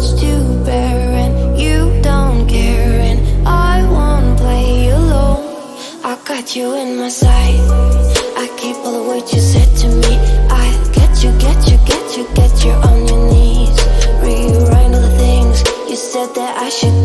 much to bear, and you don't care, and I won't play alone. I got you in my sight, I keep all the words you said to me. I get you on your knees, rewrite all the things you said that I should